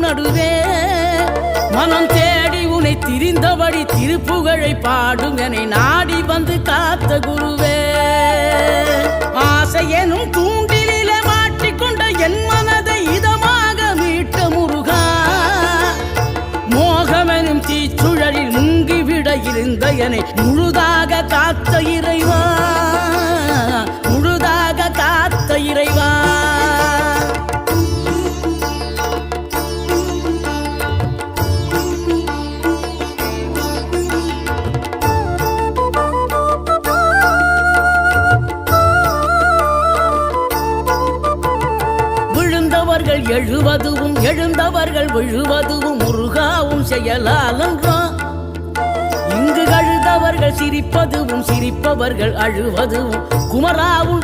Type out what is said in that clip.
நடுவே மனம் தேடி உனை திரிந்தபடி திருப்புகழை பாடும் என நாடி வந்து காத்த குருவே ஆசை எனும் தூண்டிலே மாட்டிக்கொண்ட என் மனதை இதமாக மீட்ட முருகா மோகமெனும் தீச்சுழலில் முங்கிவிட இருந்த என்னை முழுதாக காத்த இறைவா முழுதாக காத்த இறைவா விழுந்தவர்கள் எழுவதுவும் எழுந்தவர்கள் விழுவதுவும் முருகாவும் செயலாலன்றோம் இங்கு அழுதவர்கள் சிரிப்பதுவும் சிரிப்பவர்கள் அழுவதுவும் குமராவும்